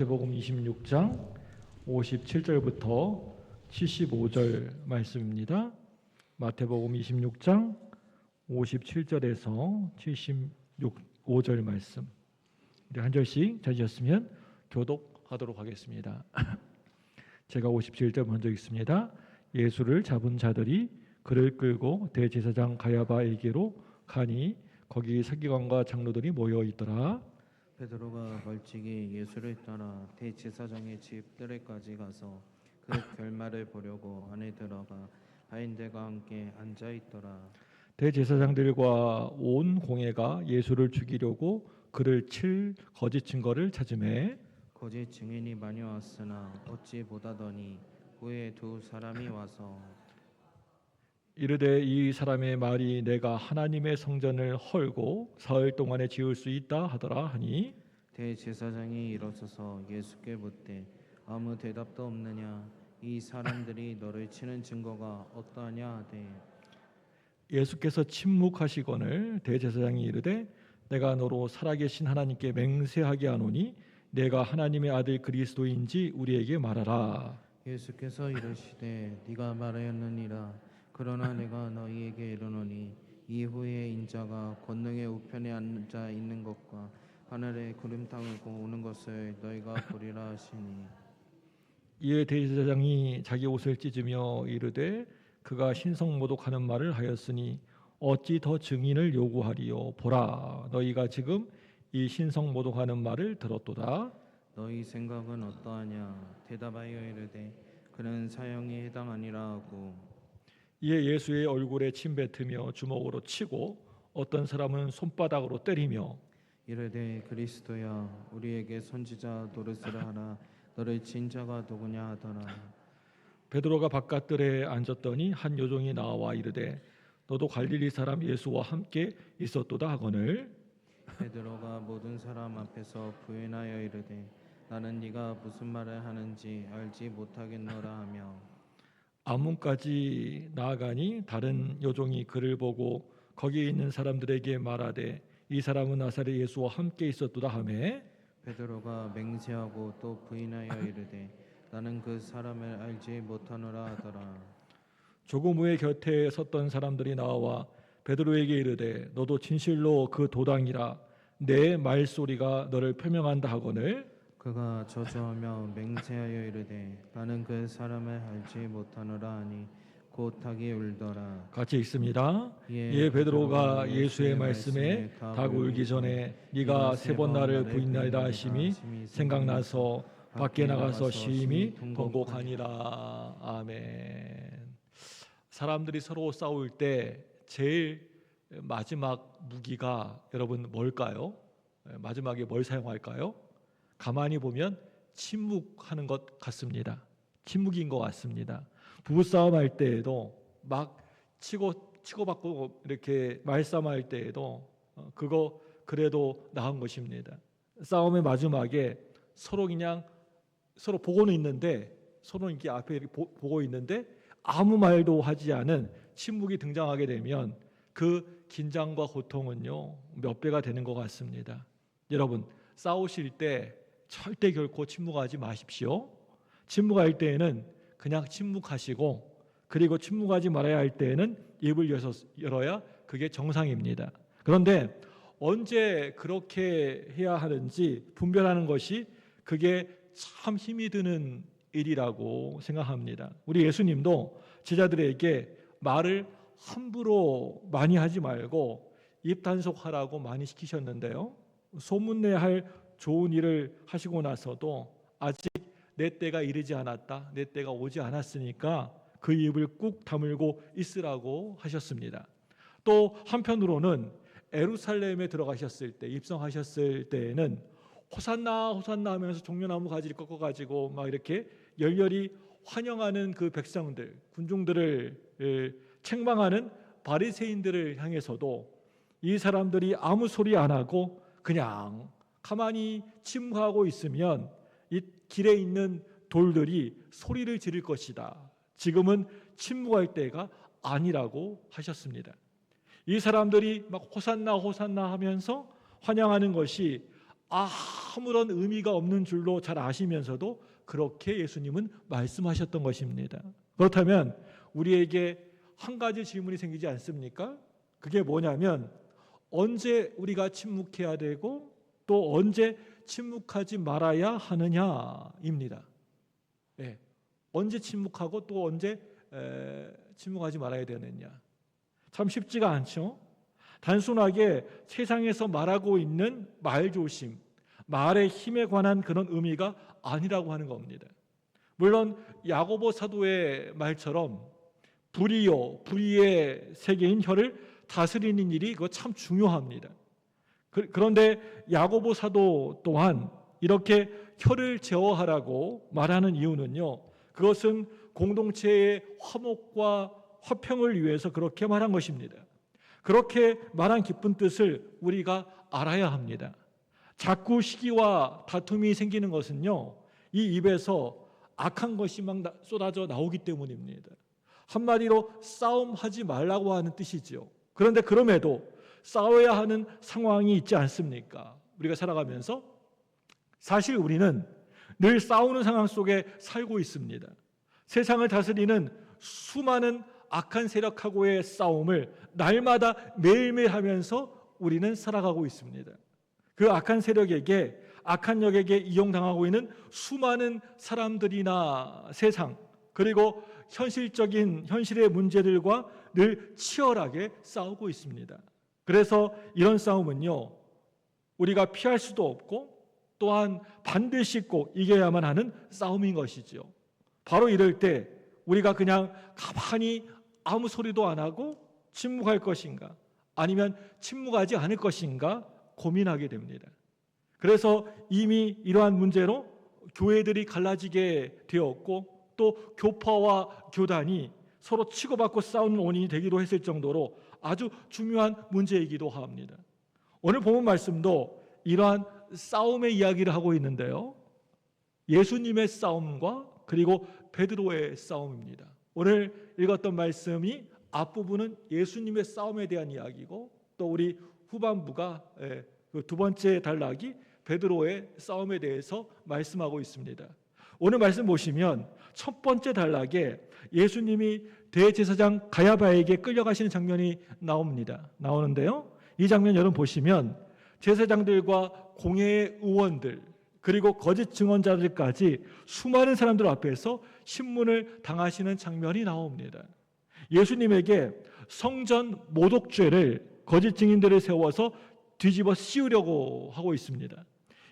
마태복음 26장 57절부터 75절 말씀입니다. 마태복음 26장 57절에서 75절 말씀. 한 절씩 찾으셨으면 교독하도록 하겠습니다. 제가 57절 먼저 읽습니다. 예수를 잡은 자들이 그를 끌고 대제사장 가야바에게로 가니 거기 서기관과 장로들이 모여 있더라. 베드로가 멀찍이 예수를 따라 대제사장의 집 뜰에까지 가서 그 결말을 보려고 안에 들어가 바인들과 함께 앉아 있더라. 대제사장들과 온 공회가 예수를 죽이려고 그를 칠 거짓 증거를 찾으매 거짓 증인이 많이 왔으나 어찌 못하더니 후에 두 사람이 와서 이르되 이 사람의 말이 내가 하나님의 성전을 헐고 사흘 동안에 지을 수 있다 하더라 하니 대제사장이 일어서서 예수께 묻되 아무 대답도 없느냐? 이 사람들이 너를 치는 증거가 어떠하냐 하되 예수께서 침묵하시거늘 대제사장이 이르되 내가 너로 살아계신 하나님께 맹세하게 하노니 내가 하나님의 아들 그리스도인지 우리에게 말하라. 예수께서 이르시되 네가 말하였느니라. 그러나 내가 너희에게 이르노니 이후에 인자가 권능의 우편에 앉아 있는 것과 하늘에 구름탕을 오는 것을 너희가 보리라 하시니. 이에 대제사장이 자기 옷을 찢으며 이르되 그가 신성모독하는 말을 하였으니 어찌 더 증인을 요구하리요. 보라, 너희가 지금 이 신성모독하는 말을 들었도다. 너희 생각은 어떠하냐? 대답하여 이르되 그는 사형에 해당하니라 하고. 이에 예수의 얼굴에 침 뱉으며 주먹으로 치고 어떤 사람은 손바닥으로 때리며 이르되 그리스도야 우리에게 선지자 노릇을 하라. 너를 친 자가 누구냐 하더라. 베드로가 바깥들에 앉았더니 한 여종이 나와 이르되 너도 갈릴리 사람 예수와 함께 있었도다 하거늘 베드로가 모든 사람 앞에서 부인하여 이르되 나는 네가 무슨 말을 하는지 알지 못하겠노라 하며 앞문까지 나아가니 다른 여종이 그를 보고 거기에 있는 사람들에게 말하되 이 사람은 나사렛 예수와 함께 있었도다 하매 베드로가 맹세하고 또 부인하여 이르되 나는 그 사람을 알지 못하노라 하더라. 조금 후에 곁에 섰던 사람들이 나와 베드로에게 이르되 너도 진실로 그 도당이라 내 말소리가 너를 표명한다 하거늘 그가 저주하며 맹세하여 이르되 나는 그 사람을 알지 못하노라 하니 곧 닭이 울더라. 같이 읽습니다. 예, 베드로가 예수의 말씀에 닭 울기 전에 네가 세 번 나를 부인하리라 하심이 생각나서 밖에 나가서 심히 통곡하니라. 아멘. 사람들이 서로 싸울 때 제일 마지막 무기가 여러분 뭘까요? 마지막에 뭘 사용할까요? 가만히 보면 침묵하는 것 같습니다. 침묵인 것 같습니다. 부부싸움 할 때에도 막 치고받고 이렇게 말싸움할 때에도 그거 그래도 나은 것입니다. 싸움의 마지막에 서로 그냥 서로 보고는 있는데 서로 이렇게 앞에 이렇게 보고 있는데 아무 말도 하지 않은 침묵이 등장하게 되면 그 긴장과 고통은요 몇 배가 되는 것 같습니다. 여러분 싸우실 때 절대 결코 침묵하지 마십시오. 침묵할 때에는 그냥 침묵하시고 그리고 침묵하지 말아야 할 때에는 입을 열어야 그게 정상입니다. 그런데 언제 그렇게 해야 하는지 분별하는 것이 그게 참 힘이 드는 일이라고 생각합니다. 우리 예수님도 제자들에게 말을 함부로 많이 하지 말고 입 단속하라고 많이 시키셨는데요. 소문내야 할 좋은 일을 하시고 나서도 아직 내 때가 이르지 않았다, 내 때가 오지 않았으니까 그 입을 꾹 다물고 있으라고 하셨습니다. 또 한편으로는 예루살렘에 들어가셨을 때, 입성하셨을 때에는 호산나 호산나 하면서 종려나무 가지를 꺾어가지고 막 이렇게 열렬히 환영하는 그 백성들, 군중들을 책망하는 바리새인들을 향해서도 이 사람들이 아무 소리 안 하고 그냥 가만히 침묵하고 있으면 이 길에 있는 돌들이 소리를 지를 것이다. 지금은 침묵할 때가 아니라고 하셨습니다. 이 사람들이 막 호산나 호산나 하면서 환영하는 것이 아무런 의미가 없는 줄로 잘 아시면서도 그렇게 예수님은 말씀하셨던 것입니다. 그렇다면 우리에게 한 가지 질문이 생기지 않습니까? 그게 뭐냐면 언제 우리가 침묵해야 되고 또 언제 침묵하지 말아야 하느냐입니다. 네. 언제 침묵하고 또 언제 침묵하지 말아야 되느냐. 참 쉽지가 않죠. 단순하게 세상에서 말하고 있는 말조심, 말의 힘에 관한 그런 의미가 아니라고 하는 겁니다. 물론 야고보 사도의 말처럼 불의의 세계인 혀를 다스리는 일이 그거 참 중요합니다. 그런데 야고보 사도 또한 이렇게 혀를 제어하라고 말하는 이유는요, 그것은 공동체의 화목과 화평을 위해서 그렇게 말한 것입니다. 그렇게 말한 깊은 뜻을 우리가 알아야 합니다. 자꾸 시기와 다툼이 생기는 것은요, 이 입에서 악한 것이 막 쏟아져 나오기 때문입니다. 한마디로 싸움하지 말라고 하는 뜻이지요. 그런데 그럼에도 싸워야 하는 상황이 있지 않습니까? 우리가 살아가면서 사실 우리는 늘 싸우는 상황 속에 살고 있습니다. 세상을 다스리는 수많은 악한 세력하고의 싸움을 날마다 매일매일 하면서 우리는 살아가고 있습니다. 그 악한 세력에게, 악한 역에게 이용당하고 있는 수많은 사람들이나 세상, 그리고 현실의 문제들과 늘 치열하게 싸우고 있습니다. 그래서 이런 싸움은요, 우리가 피할 수도 없고 또한 반드시 꼭 이겨야만 하는 싸움인 것이죠. 바로 이럴 때 우리가 그냥 가만히 아무 소리도 안 하고 침묵할 것인가, 아니면 침묵하지 않을 것인가 고민하게 됩니다. 그래서 이미 이러한 문제로 교회들이 갈라지게 되었고 또 교파와 교단이 서로 치고받고 싸우는 원인이 되기도 했을 정도로 아주 중요한 문제이기도 합니다. 오늘 본문 말씀도 이러한 싸움의 이야기를 하고 있는데요, 예수님의 싸움과 그리고 베드로의 싸움입니다. 오늘 읽었던 말씀이 앞부분은 예수님의 싸움에 대한 이야기고 또 우리 후반부가 그 두 번째 단락이 베드로의 싸움에 대해서 말씀하고 있습니다. 오늘 말씀 보시면 첫 번째 단락에 예수님이 대제사장 가야바에게 끌려가시는 장면이 나오는데요, 이 장면 여러분 보시면 제사장들과 공회의 의원들 그리고 거짓 증언자들까지 수많은 사람들 앞에서 신문을 당하시는 장면이 나옵니다. 예수님에게 성전 모독죄를 거짓 증인들을 세워서 뒤집어 씌우려고 하고 있습니다.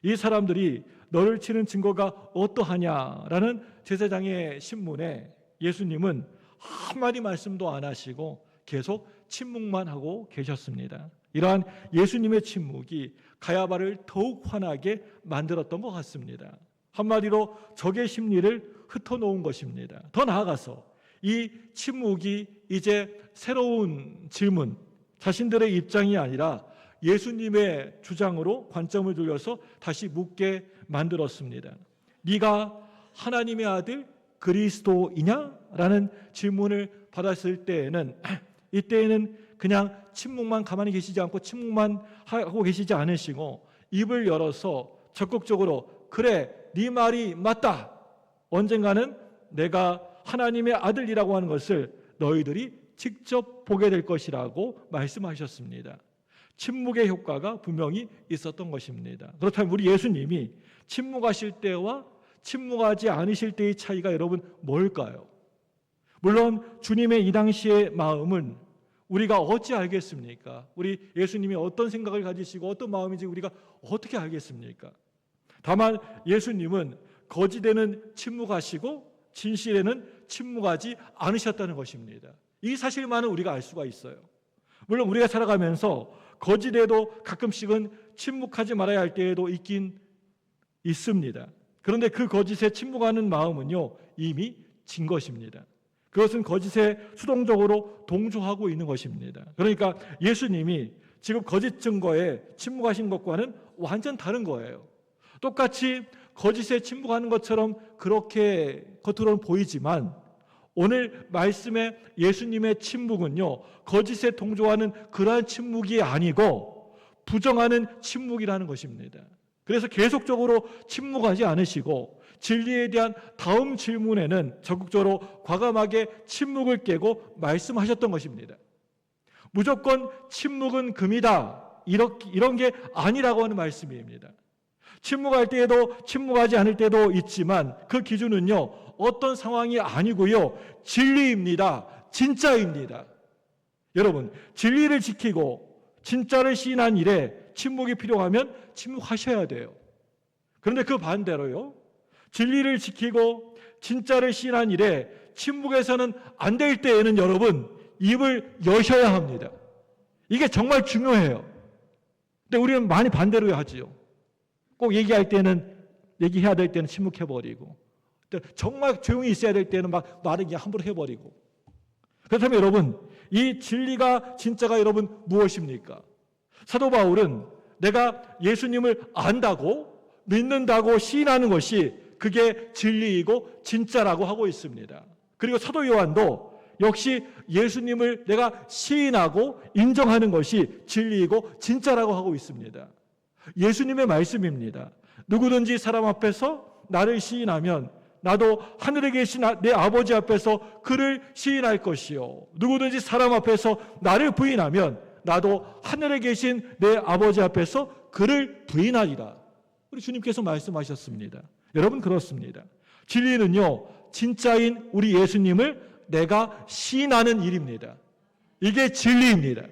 이 사람들이 너를 치는 증거가 어떠하냐라는 제사장의 신문에 예수님은 한마디 말씀도 안 하시고 계속 침묵만 하고 계셨습니다. 이러한 예수님의 침묵이 가야바를 더욱 화나게 만들었던 것 같습니다. 한마디로 적의 심리를 흩어놓은 것입니다. 더 나아가서 이 침묵이 이제 새로운 질문, 자신들의 입장이 아니라 예수님의 주장으로 관점을 돌려서 다시 묻게 만들었습니다. 네가 하나님의 아들 그리스도이냐? 라는 질문을 받았을 때에는 이때에는 그냥 침묵만 가만히 계시지 않고 침묵만 하고 계시지 않으시고 입을 열어서 적극적으로 그래, 네 말이 맞다. 언젠가는 내가 하나님의 아들이라고 하는 것을 너희들이 직접 보게 될 것이라고 말씀하셨습니다. 침묵의 효과가 분명히 있었던 것입니다. 그렇다면 우리 예수님이 침묵하실 때와 침묵하지 않으실 때의 차이가 여러분 뭘까요? 물론 주님의 이 당시의 마음은 우리가 어찌 알겠습니까? 우리 예수님이 어떤 생각을 가지시고 어떤 마음인지 우리가 어떻게 알겠습니까? 다만 예수님은 거짓에는 침묵하시고 진실에는 침묵하지 않으셨다는 것입니다. 이 사실만은 우리가 알 수가 있어요. 물론 우리가 살아가면서 거짓에도 가끔씩은 침묵하지 말아야 할 때에도 있긴 있습니다. 그런데 그 거짓에 침묵하는 마음은요, 이미 진 것입니다. 그것은 거짓에 수동적으로 동조하고 있는 것입니다. 그러니까 예수님이 지금 거짓 증거에 침묵하신 것과는 완전 다른 거예요. 똑같이 거짓에 침묵하는 것처럼 그렇게 겉으로는 보이지만 오늘 말씀의 예수님의 침묵은요, 거짓에 동조하는 그러한 침묵이 아니고 부정하는 침묵이라는 것입니다. 그래서 계속적으로 침묵하지 않으시고 진리에 대한 다음 질문에는 적극적으로 과감하게 침묵을 깨고 말씀하셨던 것입니다. 무조건 침묵은 금이다, 이런 게 아니라고 하는 말씀입니다. 침묵할 때에도 침묵하지 않을 때도 있지만 그 기준은요, 어떤 상황이 아니고요, 진리입니다. 진짜입니다. 여러분, 진리를 지키고 진짜를 시인한 일에 침묵이 필요하면 침묵하셔야 돼요. 그런데 그 반대로요, 진리를 지키고 진짜를 시인한 일에 침묵해서는 안 될 때에는 여러분, 입을 여셔야 합니다. 이게 정말 중요해요. 근데 우리는 많이 반대로 하지요. 꼭 얘기할 때는, 얘기해야 될 때는 침묵해버리고, 정말 조용히 있어야 될 때는 막 말을 그냥 함부로 해버리고. 그렇다면 여러분, 이 진리가 진짜가 여러분 무엇입니까? 사도 바울은 내가 예수님을 안다고 믿는다고 시인하는 것이 그게 진리이고 진짜라고 하고 있습니다. 그리고 사도 요한도 역시 예수님을 내가 시인하고 인정하는 것이 진리이고 진짜라고 하고 있습니다. 예수님의 말씀입니다. 누구든지 사람 앞에서 나를 시인하면 나도 하늘에 계신 내 아버지 앞에서 그를 시인할 것이요, 누구든지 사람 앞에서 나를 부인하면 나도 하늘에 계신 내 아버지 앞에서 그를 부인하리라. 우리 주님께서 말씀하셨습니다. 여러분, 그렇습니다. 진리는요, 진짜인 우리 예수님을 내가 시인하는 일입니다. 이게 진리입니다.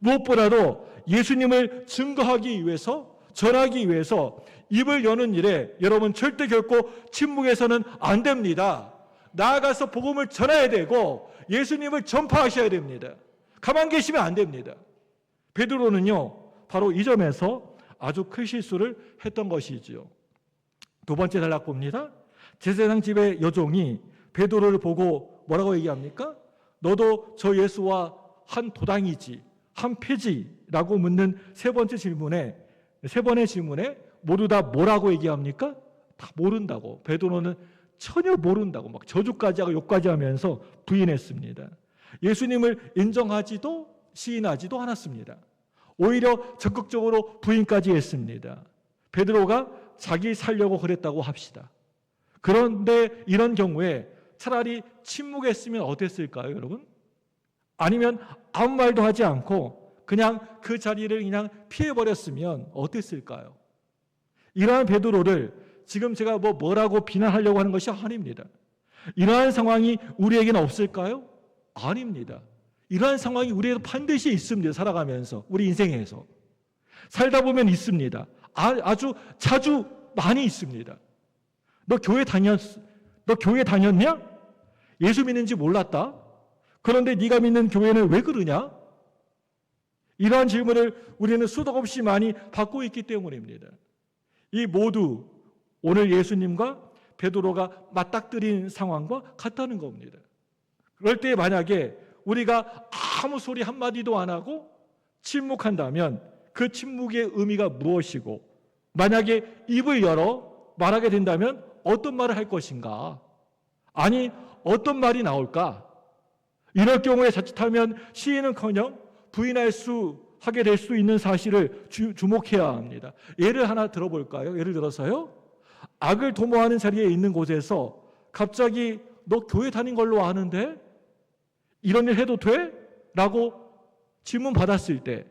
무엇보다도 예수님을 증거하기 위해서, 전하기 위해서 입을 여는 일에 여러분 절대 결코 침묵해서는 안 됩니다. 나아가서 복음을 전해야 되고 예수님을 전파하셔야 됩니다. 가만 계시면 안 됩니다. 베드로는요, 바로 이 점에서 아주 큰 실수를 했던 것이지요. 두 번째 단락봅니다. 제사장 집의 여종이 베드로를 보고 뭐라고 얘기합니까? 너도 저 예수와 한 도당이지, 한 패지라고 묻는 세 번째 질문에, 세 번의 질문에 모두 다 뭐라고 얘기합니까? 다 모른다고. 베드로는 전혀 모른다고 막 저주까지 하고 욕까지 하면서 부인했습니다. 예수님을 인정하지도 시인하지도 않았습니다. 오히려 적극적으로 부인까지 했습니다. 베드로가 자기 살려고 그랬다고 합시다. 그런데 이런 경우에 차라리 침묵했으면 어땠을까요, 여러분? 아니면 아무 말도 하지 않고 그냥 그 자리를 그냥 피해버렸으면 어땠을까요? 이러한 베드로를 지금 제가 뭐라고 비난하려고 하는 것이 아닙니다. 이러한 상황이 우리에게는 없을까요? 아닙니다. 이러한 상황이 우리에게 반드시 있습니다. 살아가면서, 우리 인생에서. 살다 보면 있습니다. 아주 자주 많이 있습니다. 너 교회 다녔냐? 예수 믿는지 몰랐다? 그런데 네가 믿는 교회는 왜 그러냐? 이러한 질문을 우리는 수도 없이 많이 받고 있기 때문입니다. 이 모두 오늘 예수님과 베드로가 맞닥뜨린 상황과 같다는 겁니다. 그럴 때 만약에 우리가 아무 소리 한마디도 안 하고 침묵한다면 그 침묵의 의미가 무엇이고, 만약에 입을 열어 말하게 된다면 어떤 말을 할 것인가? 아니, 어떤 말이 나올까? 이럴 경우에 자칫하면 시인은커녕 하게 될 수 있는 사실을 주목해야 합니다. 예를 하나 들어볼까요? 예를 들어서요, 악을 도모하는 자리에 있는 곳에서 갑자기 너 교회 다닌 걸로 아는데 이런 일 해도 돼? 라고 질문 받았을 때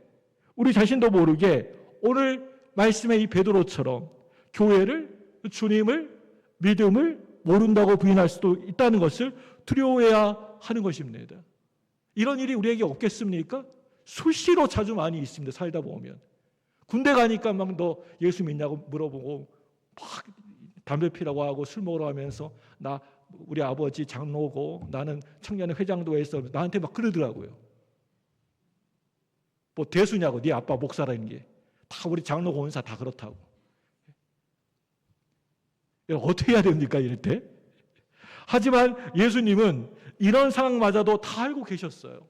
우리 자신도 모르게 오늘 말씀의 이 베드로처럼 교회를, 주님을, 믿음을 모른다고 부인할 수도 있다는 것을 두려워해야 하는 것입니다. 이런 일이 우리에게 없겠습니까? 수시로 자주 많이 있습니다. 살다 보면. 군대 가니까 막 너 예수 믿냐고 물어보고 막 담배 피라고 하고 술 먹으러 하면서 나 우리 아버지 장로고 나는 청년회 회장도 했어. 나한테 막 그러더라고요. 뭐 대수냐고, 네 아빠 목사라는 게. 다 우리 장로 권사 다 그렇다고. 어떻게 해야 됩니까, 이럴 때? 하지만 예수님은 이런 상황마저도 다 알고 계셨어요.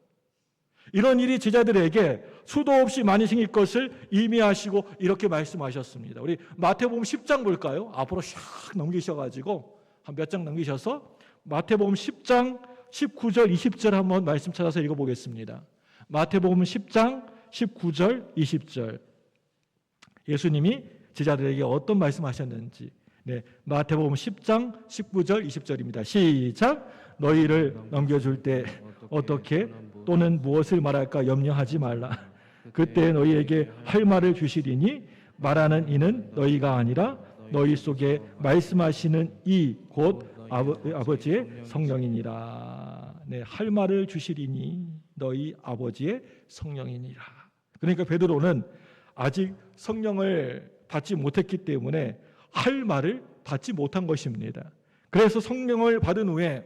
이런 일이 제자들에게 수도 없이 많이 생길 것을 이미 아시고 이렇게 말씀하셨습니다. 우리 마태복음 10장 볼까요? 앞으로 샥 넘기셔가지고 한 몇 장 넘기셔서 마태복음 10장 19절 20절 한번 말씀 찾아서 읽어보겠습니다. 마태복음 10장 19절 20절 예수님이 제자들에게 어떤 말씀하셨는지 네, 마태복음 10장 19절 20절입니다. 시작. 너희를 넘겨줄 때 어떻게 또는 무엇을 말할까 염려하지 말라. 그때 너희에게 할 말을 주시리니 말하는 이는 너희가 아니라 너희 속에 말씀하시는 이 곧 아버지의 성령이니라. 네, 할 말을 주시리니 너희 아버지의 성령이니라. 그러니까 베드로는 아직 성령을 받지 못했기 때문에 할 말을 받지 못한 것입니다. 그래서 성령을 받은 후에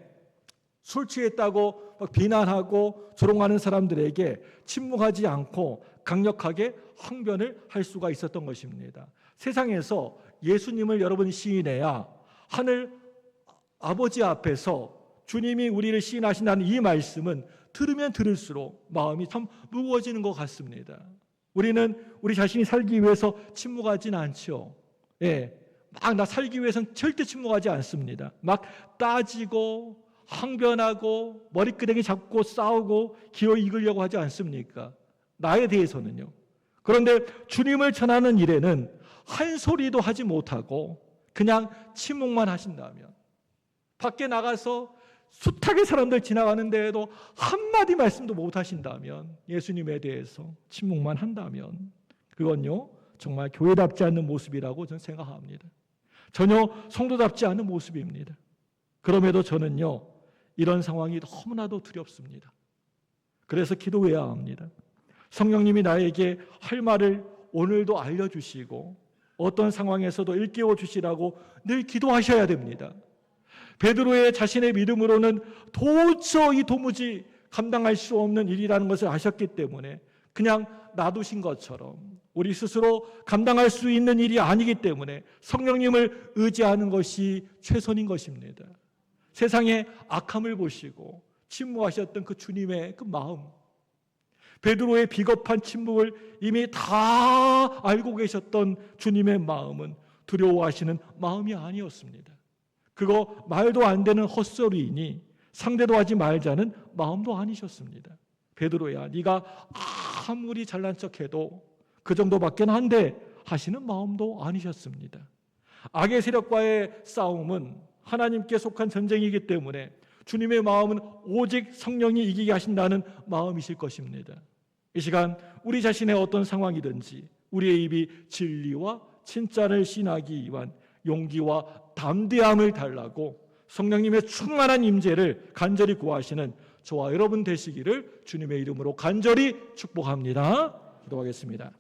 술 취했다고 막 비난하고 조롱하는 사람들에게 침묵하지 않고 강력하게 항변을 할 수가 있었던 것입니다. 세상에서 예수님을 여러분이 시인해야 하늘 아버지 앞에서 주님이 우리를 시인하신다는 이 말씀은 들으면 들을수록 마음이 참 무거워지는 것 같습니다. 우리는 우리 자신이 살기 위해서 침묵하지는 않죠. 예, 막 나 살기 위해서는 절대 침묵하지 않습니다. 막 따지고 항변하고 머리끄댕이 잡고 싸우고 기어 이기려고 하지 않습니까? 나에 대해서는요. 그런데 주님을 전하는 일에는 한 소리도 하지 못하고 그냥 침묵만 하신다면, 밖에 나가서 숱하게 사람들 지나가는 데에도 한마디 말씀도 못 하신다면, 예수님에 대해서 침묵만 한다면 그건요 정말 교회답지 않는 모습이라고 저는 생각합니다. 전혀 성도답지 않은 모습입니다. 그럼에도 저는요 이런 상황이 너무나도 두렵습니다. 그래서 기도해야 합니다. 성령님이 나에게 할 말을 오늘도 알려주시고 어떤 상황에서도 일깨워 주시라고 늘 기도하셔야 됩니다. 베드로의 자신의 믿음으로는 도무지 감당할 수 없는 일이라는 것을 아셨기 때문에 그냥 놔두신 것처럼 우리 스스로 감당할 수 있는 일이 아니기 때문에 성령님을 의지하는 것이 최선인 것입니다. 세상의 악함을 보시고 침묵하셨던 그 주님의 그 마음, 베드로의 비겁한 침묵을 이미 다 알고 계셨던 주님의 마음은 두려워하시는 마음이 아니었습니다. 그거 말도 안 되는 헛소리이니 상대도 하지 말자는 마음도 아니셨습니다. 베드로야, 네가 아무리 잘난 척해도 그 정도밖에 안 돼 하시는 마음도 아니셨습니다. 악의 세력과의 싸움은 하나님께 속한 전쟁이기 때문에 주님의 마음은 오직 성령이 이기게 하신다는 마음이실 것입니다. 이 시간 우리 자신의 어떤 상황이든지 우리의 입이 진리와 진짜를 신하기 위한 용기와 담대함을 달라고 성령님의 충만한 임재를 간절히 구하시는 저와 여러분 되시기를 주님의 이름으로 간절히 축복합니다. 기도하겠습니다.